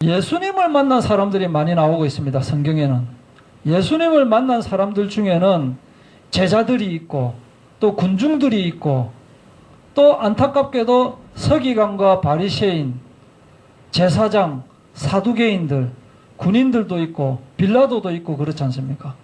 예수님을 만난 사람들이 많이 나오고 있습니다. 성경에는. 예수님을 만난 사람들 중에는 제자들이 있고 또 군중들이 있고 또 안타깝게도 서기관과 바리새인, 제사장, 사두개인들, 군인들도 있고 빌라도도 있고 그렇지 않습니까?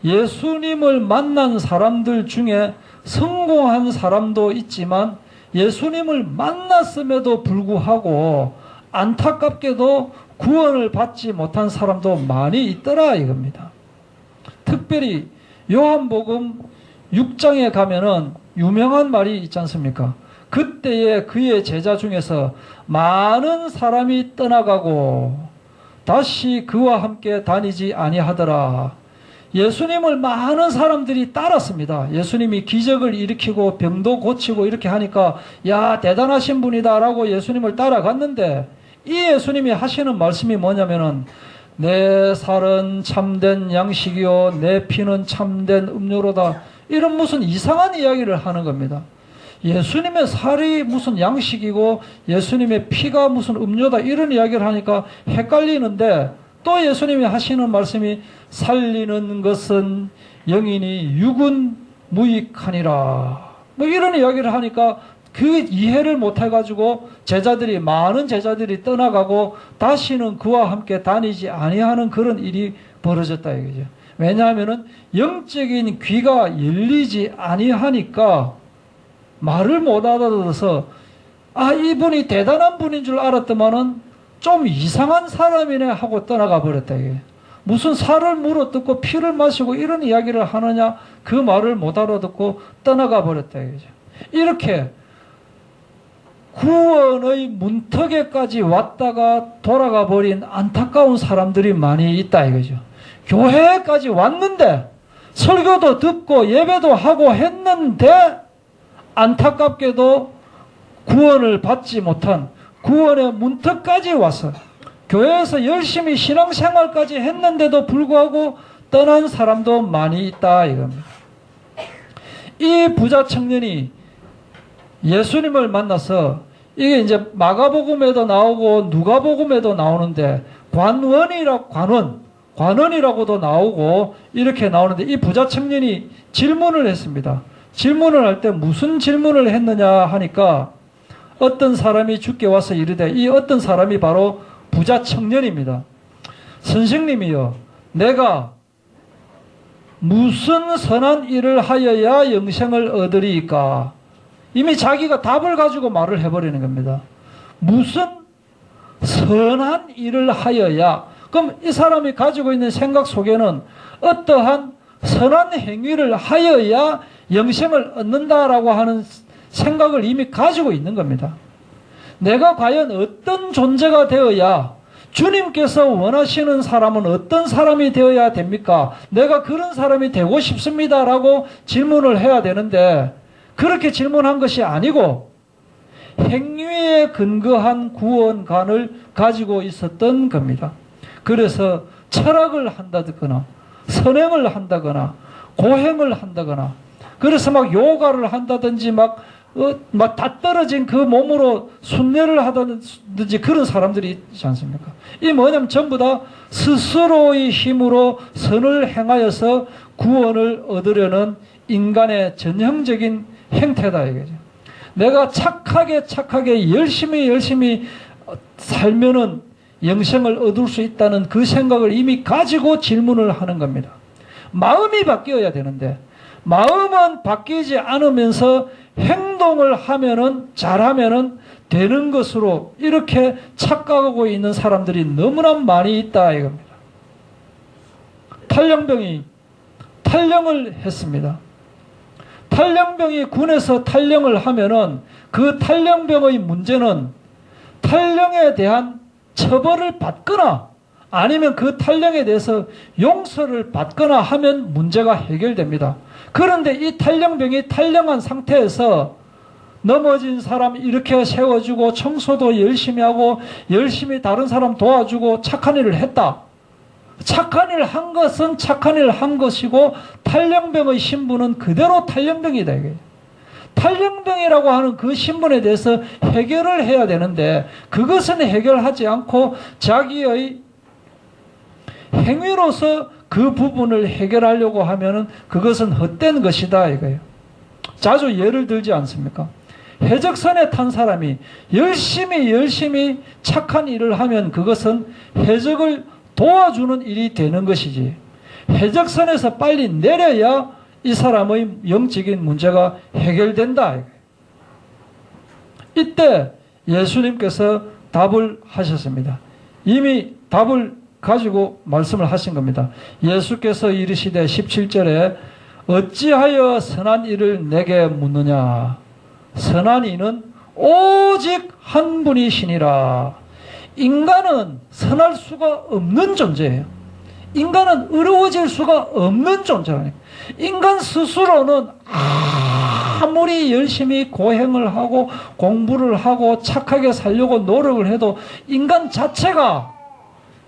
예수님을 만난 사람들 중에 성공한 사람도 있지만 예수님을 만났음에도 불구하고 안타깝게도 구원을 받지 못한 사람도 많이 있더라 이겁니다. 특별히 요한복음 6장에 가면은 유명한 말이 있지 않습니까? 그때에 그의 제자 중에서 많은 사람이 떠나가고 다시 그와 함께 다니지 아니하더라. 예수님을 많은 사람들이 따랐습니다. 예수님이 기적을 일으키고 병도 고치고 이렇게 하니까 야 대단하신 분이다 라고 예수님을 따라갔는데 이 예수님이 하시는 말씀이 뭐냐면은 내 살은 참된 양식이요 내 피는 참된 음료로다. 이런 무슨 이상한 이야기를 하는 겁니다. 예수님의 살이 무슨 양식이고 예수님의 피가 무슨 음료다 이런 이야기를 하니까 헷갈리는데 또 예수님이 하시는 말씀이 살리는 것은 영이니 육은 무익하니라. 뭐 이런 이야기를 하니까 그 이해를 못해가지고 많은 제자들이 떠나가고 다시는 그와 함께 다니지 아니하는 그런 일이 벌어졌다 이거죠. 왜냐하면은 영적인 귀가 열리지 아니하니까 말을 못 알아들어서 이분이 대단한 분인 줄 알았더만은 좀 이상한 사람이네 하고 떠나가 버렸다 이게. 무슨 살을 물어뜯고 피를 마시고 이런 이야기를 하느냐 그 말을 못 알아듣고 떠나가 버렸다 이거죠. 이렇게 구원의 문턱에까지 왔다가 돌아가 버린 안타까운 사람들이 많이 있다 이거죠. 교회까지 왔는데 설교도 듣고 예배도 하고 했는데 안타깝게도 구원을 받지 못한 구원의 문턱까지 와서 교회에서 열심히 신앙생활까지 했는데도 불구하고 떠난 사람도 많이 있다 이겁니다. 이 부자 청년이 예수님을 만나서 이게 이제 마가복음에도 나오고 누가복음에도 나오는데 관원이라고도 나오고 이렇게 나오는데 이 부자 청년이 질문을 했습니다. 질문을 할 때 무슨 질문을 했느냐 하니까 어떤 사람이 주께 와서 이르되 이 어떤 사람이 바로 부자 청년입니다. 선생님이여 내가 무슨 선한 일을 하여야 영생을 얻으리이까? 이미 자기가 답을 가지고 말을 해버리는 겁니다. 무슨 선한 일을 하여야. 그럼 이 사람이 가지고 있는 생각 속에는 어떠한 선한 행위를 하여야 영생을 얻는다라고 하는 생각을 이미 가지고 있는 겁니다. 내가 과연 어떤 존재가 되어야 주님께서 원하시는 사람은 어떤 사람이 되어야 됩니까? 내가 그런 사람이 되고 싶습니다라고 질문을 해야 되는데 그렇게 질문한 것이 아니고 행위에 근거한 구원관을 가지고 있었던 겁니다. 그래서 철학을 한다거나 선행을 한다거나 고행을 한다거나 그래서 막 요가를 한다든지 막 다 떨어진 그 몸으로 순례를 하다든지 그런 사람들이 있지 않습니까? 이 뭐냐면 전부 다 스스로의 힘으로 선을 행하여서 구원을 얻으려는 인간의 전형적인 행태다 이거죠. 내가 착하게 열심히 살면은 영생을 얻을 수 있다는 그 생각을 이미 가지고 질문을 하는 겁니다. 마음이 바뀌어야 되는데 마음은 바뀌지 않으면서 행동을 잘하면은 되는 것으로 이렇게 착각하고 있는 사람들이 너무나 많이 있다 이겁니다. 탈령병이 탈령을 했습니다. 탈령병이 군에서 탈령을 하면은 그 탈령병의 문제는 탈령에 대한 처벌을 받거나 아니면 그 탈령에 대해서 용서를 받거나 하면 문제가 해결됩니다. 그런데 이 탈령병이 탈령한 상태에서 넘어진 사람 이렇게 세워주고 청소도 열심히 하고 열심히 다른 사람 도와주고 착한 일을 했다. 착한 일을 한 것은 착한 일을 한 것이고 탈령병의 신분은 그대로 탈령병이다. 이게. 팔령병이라고 하는 그 신분에 대해서 해결을 해야 되는데 그것은 해결하지 않고 자기의 행위로서 그 부분을 해결하려고 하면은 그것은 헛된 것이다 이거예요. 자주 예를 들지 않습니까? 해적선에 탄 사람이 열심히 착한 일을 하면 그것은 해적을 도와주는 일이 되는 것이지, 해적선에서 빨리 내려야 이 사람의 영적인 문제가 해결된다. 이때 예수님께서 답을 하셨습니다. 이미 답을 가지고 말씀을 하신 겁니다. 예수께서 이르시되 17절에 어찌하여 선한 일을 내게 묻느냐. 선한 이는 오직 한 분이시니라. 인간은 선할 수가 없는 존재예요. 인간은 의로워질 수가 없는 존재라니까. 인간 스스로는 아무리 열심히 고행을 하고 공부를 하고 착하게 살려고 노력을 해도 인간 자체가,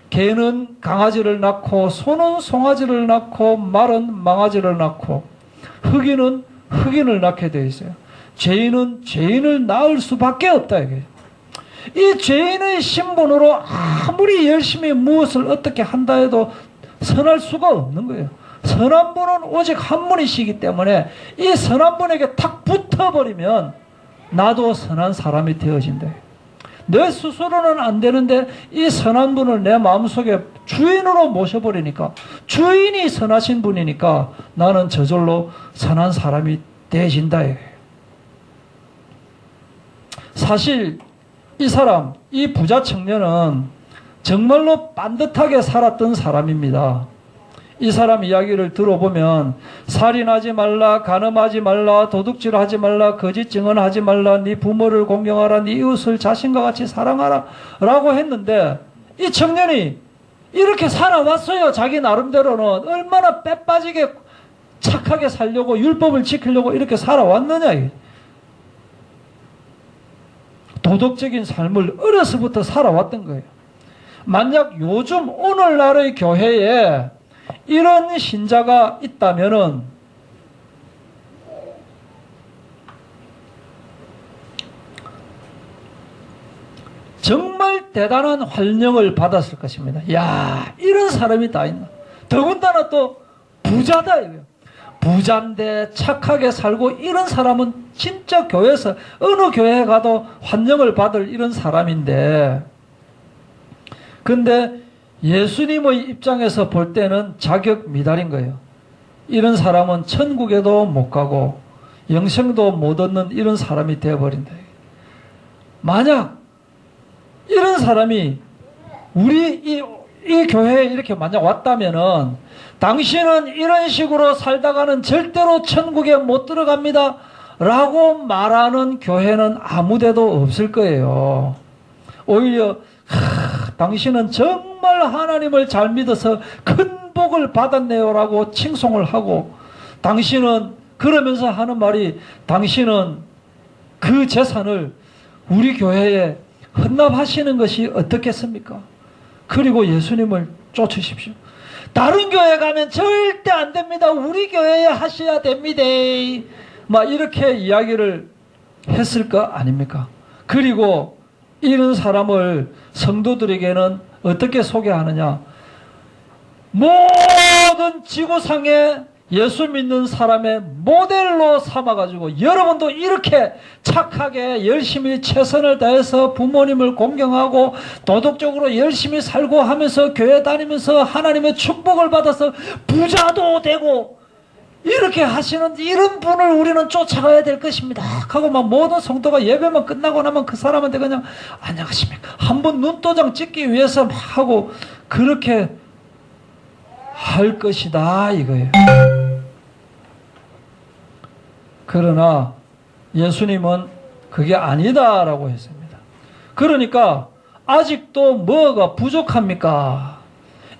개는 강아지를 낳고 소는 송아지를 낳고 말은 망아지를 낳고 흑인은 흑인을 낳게 되어 있어요. 죄인은 죄인을 낳을 수밖에 없다 이게. 이 죄인의 신분으로 아무리 열심히 무엇을 어떻게 한다 해도 선할 수가 없는 거예요. 선한 분은 오직 한 분이시기 때문에 이 선한 분에게 탁 붙어버리면 나도 선한 사람이 되어진다. 내 스스로는 안 되는데 이 선한 분을 내 마음속에 주인으로 모셔버리니까, 주인이 선하신 분이니까 나는 저절로 선한 사람이 되어진다. 사실 이 사람, 이 부자 청년은 정말로 반듯하게 살았던 사람입니다. 이 사람 이야기를 들어보면 살인하지 말라, 간음하지 말라, 도둑질하지 말라, 거짓 증언하지 말라, 네 부모를 공경하라, 네 이웃을 자신과 같이 사랑하라 라고 했는데 이 청년이 이렇게 살아왔어요. 자기 나름대로는 얼마나 빼빠지게 착하게 살려고 율법을 지키려고 이렇게 살아왔느냐. 도덕적인 삶을 어려서부터 살아왔던 거예요. 만약 요즘 오늘날의 교회에 이런 신자가 있다면은 정말 대단한 환영을 받았을 것입니다. 야, 이런 사람이 다 있나. 더군다나 또 부자다 이거예요. 부자인데 착하게 살고 이런 사람은 진짜 교회에서 어느 교회에 가도 환영을 받을 이런 사람인데, 근데 예수님의 입장에서 볼 때는 자격 미달인 거예요. 이런 사람은 천국에도 못 가고 영생도 못 얻는 이런 사람이 되어버린다. 만약 이런 사람이 우리 이 교회에 이렇게 만약 왔다면은 당신은 이런 식으로 살다가는 절대로 천국에 못 들어갑니다 라고 말하는 교회는 아무데도 없을 거예요. 오히려 당신은 정말 하나님을 잘 믿어서 큰 복을 받았네요 라고 칭송을 하고, 당신은 그러면서 하는 말이 당신은 그 재산을 우리 교회에 헌납하시는 것이 어떻겠습니까? 그리고 예수님을 쫓으십시오. 다른 교회 가면 절대 안 됩니다. 우리 교회에 하셔야 됩니다. 막 이렇게 이야기를 했을 거 아닙니까? 그리고 이런 사람을 성도들에게는 어떻게 소개하느냐? 모든 지구상에 예수 믿는 사람의 모델로 삼아가지고 여러분도 이렇게 착하게 열심히 최선을 다해서 부모님을 공경하고 도덕적으로 열심히 살고 하면서 교회 다니면서 하나님의 축복을 받아서 부자도 되고 이렇게 하시는 이런 분을 우리는 쫓아가야 될 것입니다 하고 막 모든 성도가 예배만 끝나고 나면 그 사람한테 그냥 안녕하십니까 한번 눈도장 찍기 위해서 막 하고 그렇게 할 것이다 이거예요. 그러나 예수님은 그게 아니다라고 했습니다. 그러니까 아직도 뭐가 부족합니까?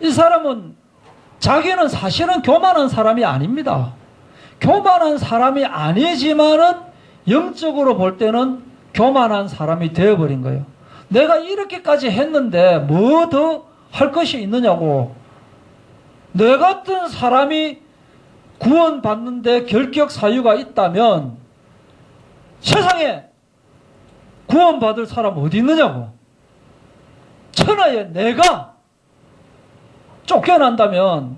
이 사람은 자기는 사실은 교만한 사람이 아닙니다. 교만한 사람이 아니지만은 영적으로 볼 때는 교만한 사람이 되어버린 거예요. 내가 이렇게까지 했는데 뭐 더 할 것이 있느냐고. 내 같은 사람이 구원받는데 결격 사유가 있다면 세상에 구원받을 사람 어디 있느냐고. 천하에 내가 쫓겨난다면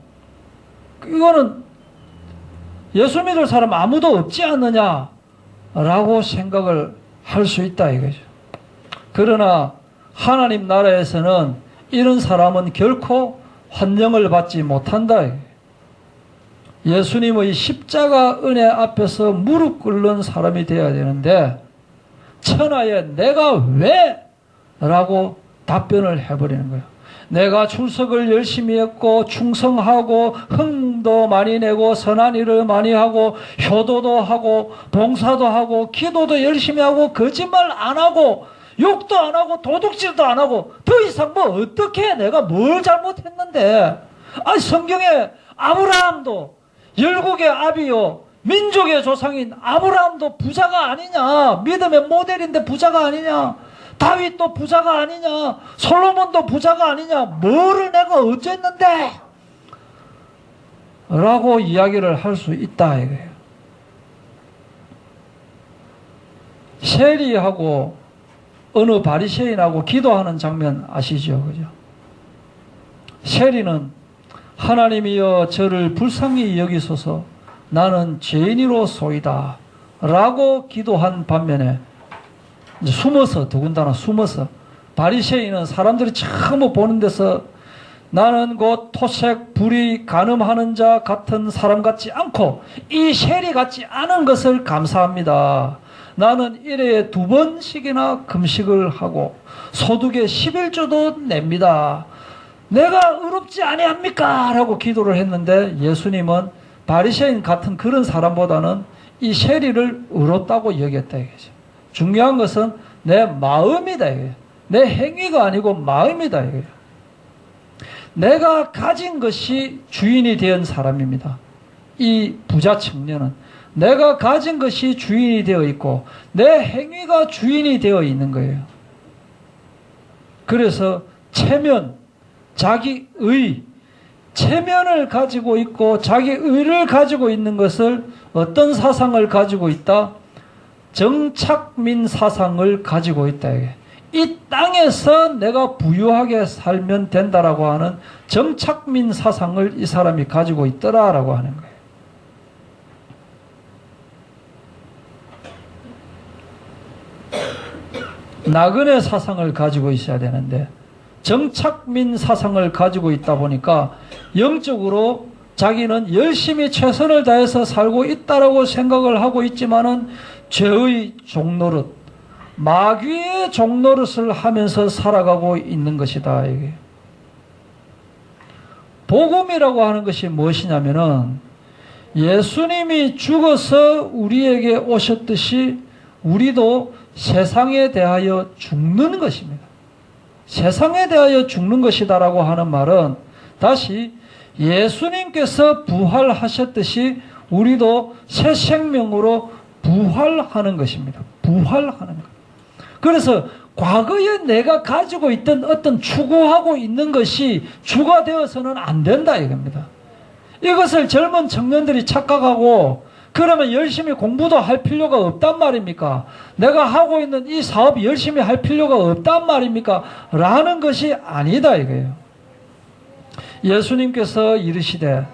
이거는 예수 믿을 사람 아무도 없지 않느냐라고 생각을 할 수 있다 이거죠. 그러나 하나님 나라에서는 이런 사람은 결코 환영을 받지 못한다. 예수님의 십자가 은혜 앞에서 무릎 꿇는 사람이 되어야 되는데 천하에 내가 왜? 라고 답변을 해버리는 거예요. 내가 출석을 열심히 했고 충성하고 흥도 많이 내고 선한 일을 많이 하고 효도도 하고 봉사도 하고 기도도 열심히 하고 거짓말 안 하고 욕도 안 하고 도둑질도 안 하고 더 이상 뭐 어떻게 해? 내가 뭘 잘못했는데. 아니 성경에 아브라함도 열국의 아비요 민족의 조상인 아브라함도 부자가 아니냐. 믿음의 모델인데 부자가 아니냐. 다윗도 부자가 아니냐. 솔로몬도 부자가 아니냐. 뭐를 내가 어쨌는데 라고 이야기를 할 수 있다 이거예요. 세리하고 어느 바리새인하고 기도하는 장면 아시죠? 그죠? 세리는 하나님이여 저를 불쌍히 여기소서 나는 죄인이로소이다 라고 기도한 반면에 이제 숨어서 더군다나 숨어서 바리새인은 사람들이 처음 보는 데서 나는 곧 토색 불이 간음하는 자 같은 사람 같지 않고 이 세리 같지 않은 것을 감사합니다. 나는 일회에 2번씩이나 금식을 하고 소득의 11조도 냅니다. 내가 의롭지 아니합니까? 라고 기도를 했는데 예수님은 바리새인 같은 그런 사람보다는 이 세리를 의롭다고 여겼다 이거죠. 중요한 것은 내 마음이다 이거예요. 내 행위가 아니고 마음이다 이거예요. 내가 가진 것이 주인이 된 사람입니다. 이 부자 청년은 내가 가진 것이 주인이 되어 있고 내 행위가 주인이 되어 있는 거예요. 그래서 체면, 자기의, 체면을 가지고 있고 자기의를 가지고 있는 것을 어떤 사상을 가지고 있다? 정착민 사상을 가지고 있다. 이 땅에서 내가 부유하게 살면 된다라고 하는 정착민 사상을 이 사람이 가지고 있더라라고 하는 거예요. 나그네 사상을 가지고 있어야 되는데 정착민 사상을 가지고 있다 보니까 영적으로 자기는 열심히 최선을 다해서 살고 있다라고 생각을 하고 있지만은 죄의 종노릇, 마귀의 종노릇을 하면서 살아가고 있는 것이다. 이게. 복음이라고 하는 것이 무엇이냐면은 예수님이 죽어서 우리에게 오셨듯이 우리도 세상에 대하여 죽는 것입니다. 세상에 대하여 죽는 것이다라고 하는 말은 다시 예수님께서 부활하셨듯이 우리도 새 생명으로 부활하는 것입니다. 부활하는 것. 그래서 과거에 내가 가지고 있던 어떤 추구하고 있는 것이 주가 되어서는 안 된다 이겁니다. 이것을 젊은 청년들이 착각하고 그러면 열심히 공부도 할 필요가 없단 말입니까? 내가 하고 있는 이 사업 열심히 할 필요가 없단 말입니까? 라는 것이 아니다 이거예요. 예수님께서 이르시되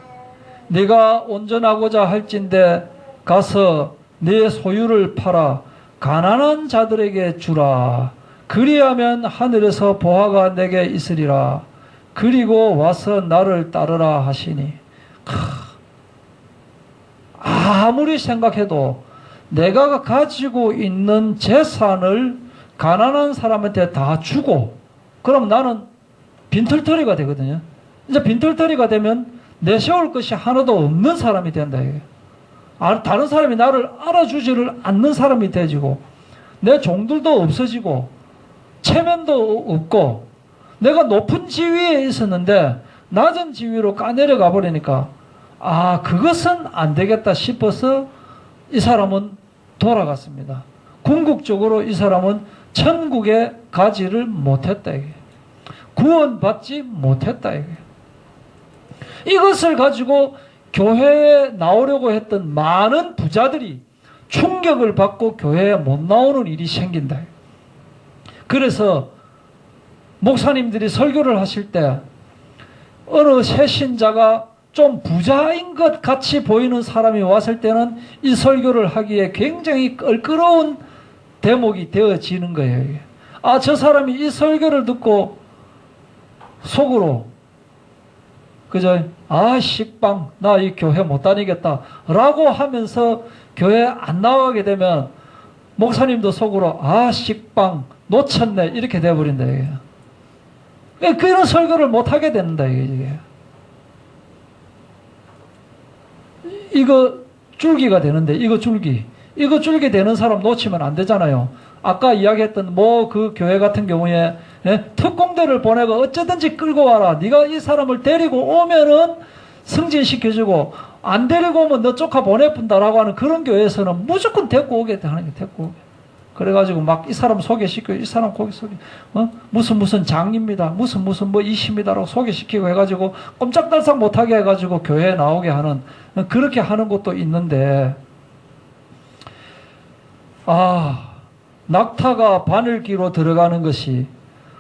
네가 온전하고자 할진대 가서 네 소유를 팔아 가난한 자들에게 주라. 그리하면 하늘에서 보화가 내게 있으리라. 그리고 와서 나를 따르라 하시니 아무리 생각해도 내가 가지고 있는 재산을 가난한 사람한테 다 주고 그럼 나는 빈털터리가 되거든요. 이제 빈털터리가 되면 내세울 것이 하나도 없는 사람이 된다. 다른 사람이 나를 알아주지를 않는 사람이 되지고 내 종들도 없어지고 체면도 없고 내가 높은 지위에 있었는데 낮은 지위로 까내려가 버리니까 그것은 안 되겠다 싶어서 이 사람은 돌아갔습니다. 궁극적으로 이 사람은 천국에 가지를 못했다. 이게. 구원받지 못했다. 이게. 이것을 가지고 교회에 나오려고 했던 많은 부자들이 충격을 받고 교회에 못 나오는 일이 생긴다. 그래서 목사님들이 설교를 하실 때 어느 새신자가 좀 부자인 것 같이 보이는 사람이 왔을 때는 이 설교를 하기에 굉장히 껄끄러운 대목이 되어지는 거예요. 아, 저 사람이 이 설교를 듣고 속으로 그저 아, 식빵 나 이 교회 못 다니겠다 라고 하면서 교회 안 나가게 되면 목사님도 속으로 아, 식빵 놓쳤네 이렇게 돼버린다 이게. 그런 설교를 못 하게 된다 이게. 이거 줄기가 되는데 이거 줄기 되는 사람 놓치면 안 되잖아요. 아까 이야기했던 뭐 그 교회 같은 경우에 특공대를 보내고 어쩌든지 끌고 와라. 네가 이 사람을 데리고 오면은 승진시켜주고 안 데리고 오면 너 쫓아 보내뿐다라고 하는 그런 교회에서는 무조건 데리고 오게 하는 게 데리고 오게. 그래가지고 막 이 사람 소개시켜, 이 사람 거기 무슨 장입니다. 무슨 뭐 이십니다라고 소개시키고 해가지고 꼼짝달싹 못하게 해가지고 교회에 나오게 하는 그렇게 하는 것도 있는데 낙타가 바늘귀로 들어가는 것이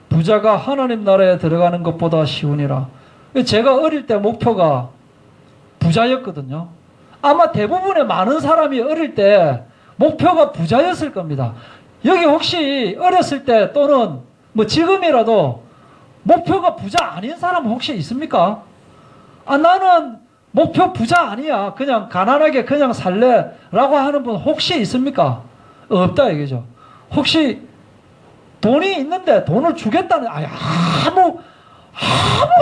부자가 하나님 나라에 들어가는 것보다 쉬우니라. 제가 어릴 때 목표가 부자였거든요. 아마 대부분의 많은 사람이 어릴 때 목표가 부자였을 겁니다. 여기 혹시 어렸을 때 또는 뭐 지금이라도 목표가 부자 아닌 사람 혹시 있습니까? 아, 나는 목표 부자 아니야. 그냥 가난하게 그냥 살래. 라고 하는 분 혹시 있습니까? 없다 이거죠. 혹시 돈이 있는데 돈을 주겠다는, 아무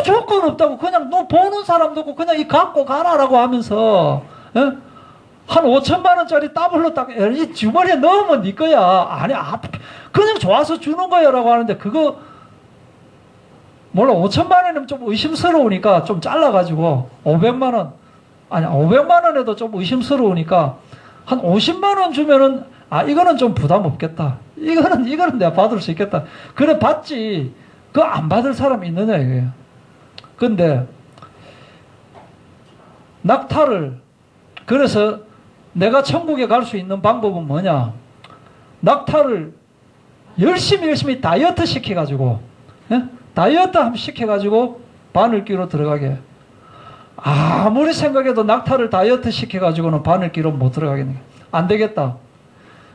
조건 없다고 그냥 너 보는 사람도 없고 그냥 이 갖고 가라라고 하면서, 한 5천만 원짜리 더블로 딱, 이 주머니에 넣으면 네 거야. 아니, 그냥 좋아서 주는 거야. 라고 하는데, 그거, 몰라, 5천만 원이면 좀 의심스러우니까 좀 잘라가지고, 500만 원에도 좀 의심스러우니까, 한 50만 원 주면은, 이거는 좀 부담 없겠다. 이거는 내가 받을 수 있겠다. 그래, 받지. 그거 안 받을 사람이 있느냐, 이거예요. 근데, 낙타를, 그래서 내가 천국에 갈 수 있는 방법은 뭐냐? 낙타를 열심히 다이어트 시켜가지고, 다이어트 한번 시켜가지고 바늘귀로 들어가게. 아무리 생각해도 낙타를 다이어트 시켜가지고는 바늘귀로 못 들어가겠네. 안 되겠다.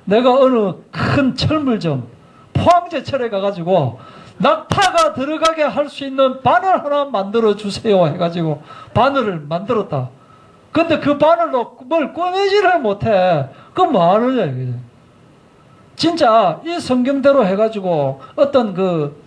내가 어느 큰 철물점, 포항제철에 가가지고 낙타가 들어가게 할 수 있는 바늘 하나 만들어 주세요 해가지고 바늘을 만들었다. 근데 그 바늘로 뭘 꿰매지를 못해. 그건 뭐 하느냐, 이거지. 진짜 이 성경대로 해가지고 어떤 그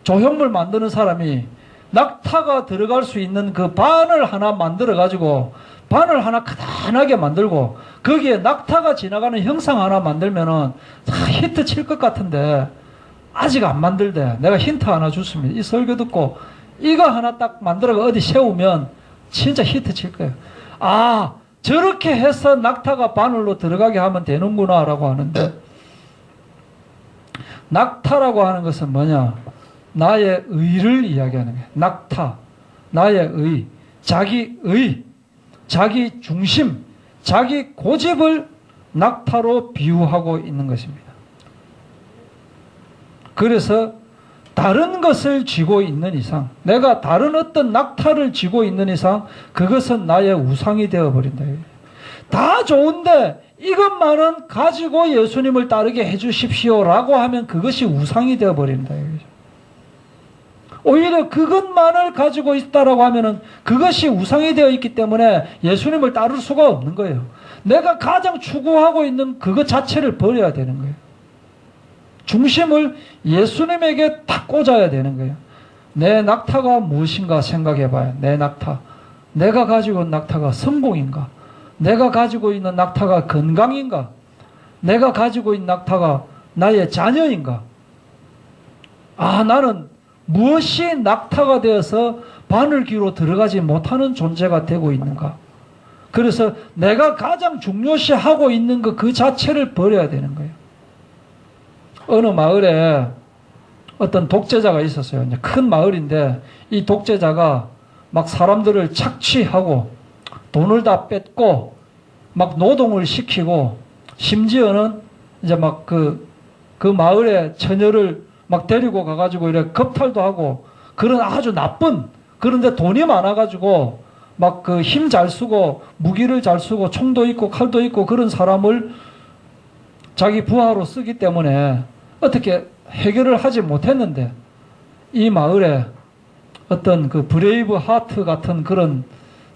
조형물 만드는 사람이 낙타가 들어갈 수 있는 그 바늘 하나 만들어가지고 바늘 하나 크단하게 만들고 거기에 낙타가 지나가는 형상 하나 만들면은 히트 칠 것 같은데 아직 안 만들대. 내가 힌트 하나 줬습니다. 이 설교 듣고 이거 하나 딱 만들어가 어디 세우면 진짜 히트 칠 거예요. 저렇게 해서 낙타가 바늘로 들어가게 하면 되는구나 라고 하는데, 낙타라고 하는 것은 뭐냐? 나의 의를 이야기하는 거예요. 낙타, 나의 의, 자기 중심, 자기 고집을 낙타로 비유하고 있는 것입니다. 그래서 다른 것을 쥐고 있는 이상, 내가 다른 어떤 낙타를 쥐고 있는 이상 그것은 나의 우상이 되어버린다. 다 좋은데 이것만은 가지고 예수님을 따르게 해주십시오 라고 하면 그것이 우상이 되어버린다. 오히려 그것만을 가지고 있다라고 하면은 그것이 우상이 되어 있기 때문에 예수님을 따를 수가 없는 거예요. 내가 가장 추구하고 있는 그것 자체를 버려야 되는 거예요. 중심을 예수님에게 딱 꽂아야 되는 거예요. 내 낙타가 무엇인가 생각해 봐요. 내 낙타. 내가 가지고 있는 낙타가 성공인가? 내가 가지고 있는 낙타가 건강인가? 내가 가지고 있는 낙타가 나의 자녀인가? 나는 무엇이 낙타가 되어서 바늘귀로 들어가지 못하는 존재가 되고 있는가? 그래서 내가 가장 중요시하고 있는 그 자체를 버려야 되는 거예요. 어느 마을에 어떤 독재자가 있었어요. 이제 큰 마을인데 이 독재자가 막 사람들을 착취하고 돈을 다 뺏고 막 노동을 시키고, 심지어는 이제 막 그 마을에 처녀를 막 데리고 가가지고 이렇게 겁탈도 하고, 그런 아주 나쁜, 그런데 돈이 많아가지고 막 그 힘 잘 쓰고 무기를 잘 쓰고 총도 있고 칼도 있고 그런 사람을 자기 부하로 쓰기 때문에 어떻게 해결을 하지 못했는데, 이 마을에 어떤 그 브레이브 하트 같은 그런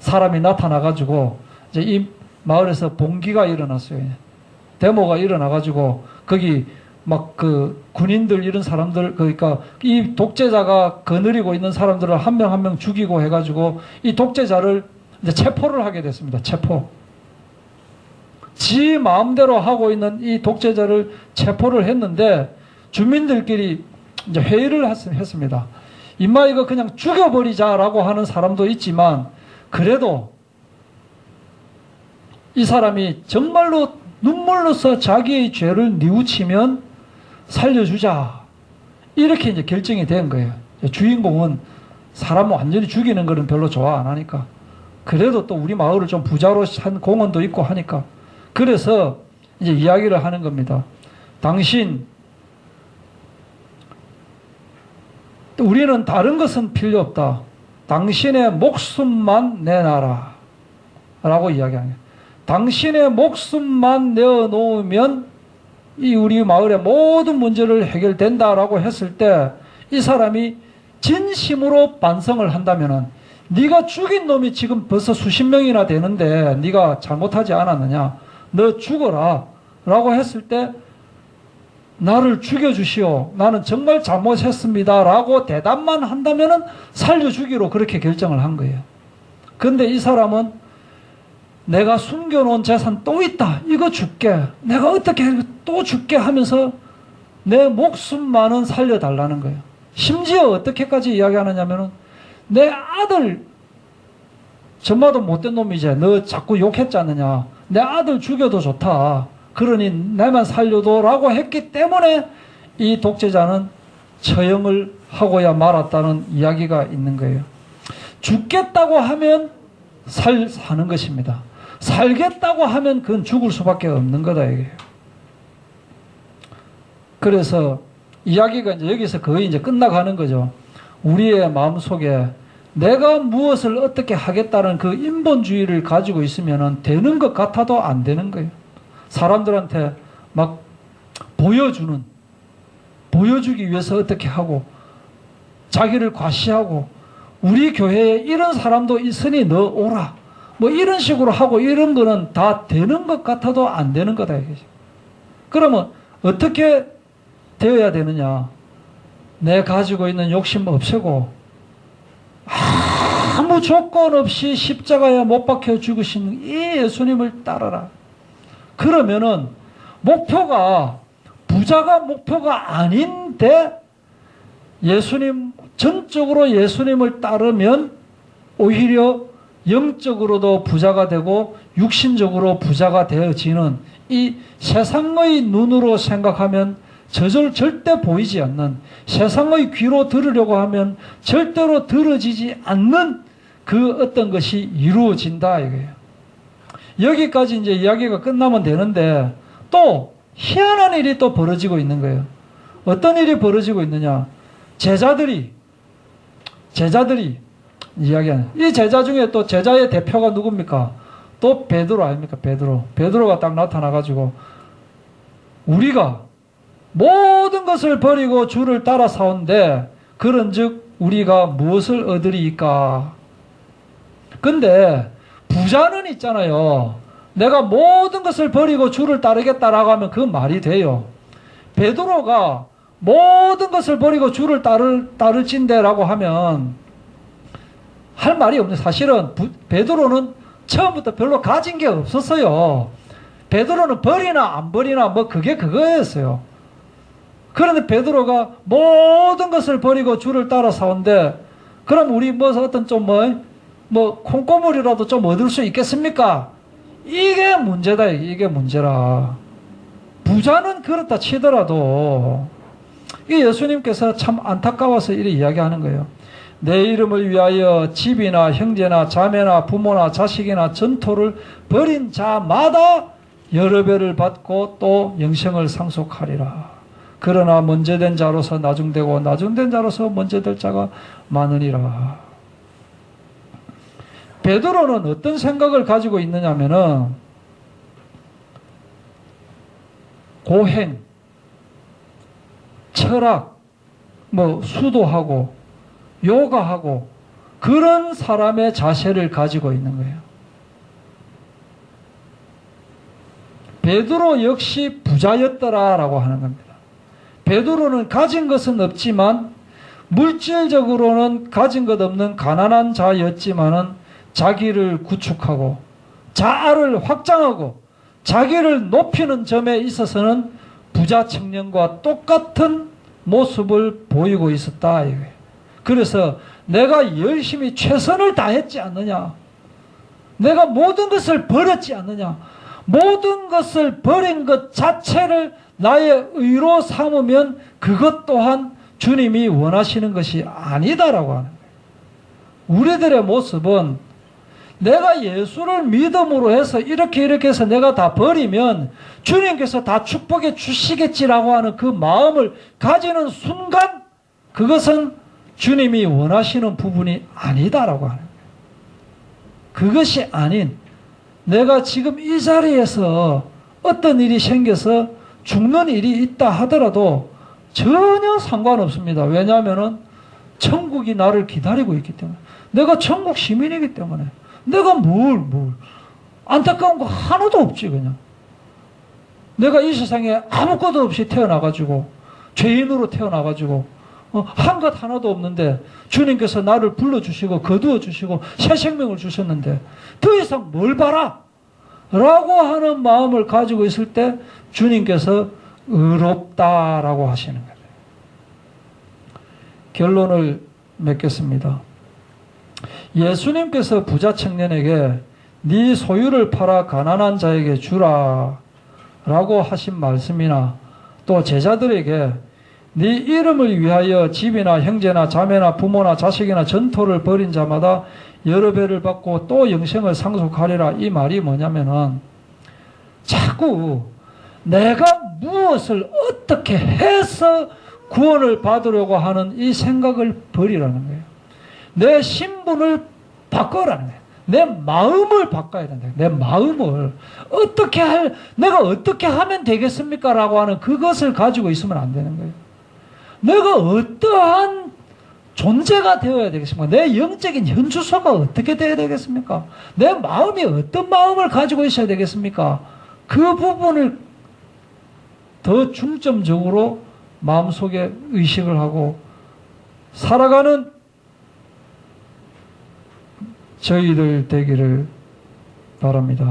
사람이 나타나가지고 이제 이 마을에서 봉기가 일어났어요. 데모가 일어나가지고 거기 막 그 군인들 이런 사람들, 그러니까 이 독재자가 거느리고 있는 사람들을 한 명 한 명 죽이고 해가지고 이 독재자를 이제 체포를 하게 됐습니다. 체포. 지 마음대로 하고 있는 이 독재자를 체포를 했는데, 주민들끼리 이제 회의를 했습니다. 임마 이거 그냥 죽여버리자라고 하는 사람도 있지만, 그래도 이 사람이 정말로 눈물로써 자기의 죄를 뉘우치면 살려주자, 이렇게 이제 결정이 된 거예요. 주인공은 사람을 완전히 죽이는 거는 별로 좋아 안 하니까, 그래도 또 우리 마을을 좀 부자로 한 공원도 있고 하니까, 그래서 이제 이야기를 하는 겁니다. 당신, 우리는 다른 것은 필요 없다. 당신의 목숨만 내놔라 라고 이야기하는 거예요. 당신의 목숨만 내어놓으면 이 우리 마을의 모든 문제를 해결된다라고 했을 때, 이 사람이 진심으로 반성을 한다면은, 네가 죽인 놈이 지금 벌써 수십 명이나 되는데 네가 잘못하지 않았느냐, 너 죽어라 라고 했을 때, 나를 죽여주시오, 나는 정말 잘못했습니다 라고 대답만 한다면은 살려주기로 그렇게 결정을 한 거예요. 근데 이 사람은 내가 숨겨놓은 재산 또 있다, 이거 줄게, 내가 어떻게 또 줄게 하면서 내 목숨만은 살려달라는 거예요. 심지어 어떻게까지 이야기하느냐면은, 내 아들, 전마도 못된 놈이지, 너 자꾸 욕했지 않느냐, 내 아들 죽여도 좋다, 그러니 내만 살려도 라고 했기 때문에 이 독재자는 처형을 하고야 말았다는 이야기가 있는 거예요. 죽겠다고 하면 사는 것입니다. 살겠다고 하면 그건 죽을 수밖에 없는 거다 이게요. 그래서 이야기가 이제 여기서 거의 이제 끝나가는 거죠. 우리의 마음속에 내가 무엇을 어떻게 하겠다는 그 인본주의를 가지고 있으면은 되는 것 같아도 안 되는 거예요. 사람들한테 막 보여주기 위해서 어떻게 하고, 자기를 과시하고, 우리 교회에 이런 사람도 있으니 너 오라, 뭐 이런 식으로 하고, 이런 거는 다 되는 것 같아도 안 되는 거다 이거죠. 그러면 어떻게 되어야 되느냐? 내 가지고 있는 욕심 없애고 아무 조건 없이 십자가에 못 박혀 죽으신 이 예수님을 따라라. 그러면은 목표가 부자가 목표가 아닌데, 예수님, 전적으로 예수님을 따르면 오히려 영적으로도 부자가 되고 육신적으로 부자가 되어지는, 이 세상의 눈으로 생각하면 절대 보이지 않는, 세상의 귀로 들으려고 하면 절대로 들어지지 않는 그 어떤 것이 이루어진다 이거예요. 여기까지 이제 이야기가 끝나면 되는데, 또 희한한 일이 또 벌어지고 있는 거예요. 어떤 일이 벌어지고 있느냐? 제자들이 이야기하는, 이 제자 중에 또 제자의 대표가 누굽니까? 또 베드로 아닙니까? 베드로가 딱 나타나가지고, 우리가 모든 것을 버리고 주를 따라 사온데 그런즉 우리가 무엇을 얻으리이까? 근데 부자는 있잖아요. 내가 모든 것을 버리고 주를 따르겠다라고 하면 그 말이 돼요. 베드로가 모든 것을 버리고 주를 따를진대라고 하면 할 말이 없네. 사실은 베드로는 처음부터 별로 가진 게 없었어요. 베드로는 버리나 안 버리나 뭐 그게 그거였어요. 그런데 베드로가 모든 것을 버리고 주를 따라 사온데, 그럼 우리 뭐 어떤 좀 뭐 콩고물이라도 좀 얻을 수 있겠습니까? 이게 문제다. 이게 문제라. 부자는 그렇다 치더라도, 이 예수님께서 참 안타까워서 이렇게 이야기하는 거예요. 내 이름을 위하여 집이나 형제나 자매나 부모나 자식이나 전토를 벌인 자마다 여러 배를 받고 또 영생을 상속하리라. 그러나 먼저 된 자로서 나중되고 나중된 자로서 먼저 될 자가 많으니라. 베드로는 어떤 생각을 가지고 있느냐면은 고행, 철학, 수도하고 요가하고 그런 사람의 자세를 가지고 있는 거예요. 베드로 역시 부자였더라라고 하는 겁니다. 베드로는 가진 것은 없지만 물질적으로는 가진 것 없는 가난한 자였지만은 자기를 구축하고 자아를 확장하고 자기를 높이는 점에 있어서는 부자 청년과 똑같은 모습을 보이고 있었다. 그래서 내가 열심히 최선을 다했지 않느냐? 내가 모든 것을 버렸지 않느냐? 모든 것을 버린 것 자체를 나의 의로 삼으면 그것 또한 주님이 원하시는 것이 아니다라고 하는 거예요. 우리들의 모습은 내가 예수를 믿음으로 해서 이렇게 해서 내가 다 버리면 주님께서 다 축복해 주시겠지라고 하는 그 마음을 가지는 순간 그것은 주님이 원하시는 부분이 아니다라고 하는 거예요. 그것이 아닌 내가 지금 이 자리에서 어떤 일이 생겨서 죽는 일이 있다 하더라도 전혀 상관없습니다. 왜냐하면 천국이 나를 기다리고 있기 때문에. 내가 천국 시민이기 때문에. 내가 안타까운 거 하나도 없지 그냥. 내가 이 세상에 아무것도 없이 태어나가지고 죄인으로 태어나가지고 한 것 하나도 없는데 주님께서 나를 불러주시고 거두어 주시고 새 생명을 주셨는데 더 이상 뭘 바라? 라고 하는 마음을 가지고 있을 때 주님께서 의롭다라고 하시는 거예요. 결론을 맺겠습니다. 예수님께서 부자 청년에게 네 소유를 팔아 가난한 자에게 주라 라고 하신 말씀이나 또 제자들에게 네 이름을 위하여 집이나 형제나 자매나 부모나 자식이나 전토를 벌인 자마다 여러 배를 받고 또 영생을 상속하리라 이 말이 뭐냐면은 자꾸 내가 무엇을 어떻게 해서 구원을 받으려고 하는 이 생각을 버리라는 거예요. 내 신분을 바꿔라는 거예요. 내 마음을 바꿔야 된다. 내 마음을 내가 어떻게 하면 되겠습니까? 라고 하는 그것을 가지고 있으면 안 되는 거예요. 내가 어떠한 존재가 되어야 되겠습니까? 내 영적인 현주소가 어떻게 되어야 되겠습니까? 내 마음이 어떤 마음을 가지고 있어야 되겠습니까? 그 부분을 더 중점적으로 마음속에 의식을 하고 살아가는 저희들 되기를 바랍니다.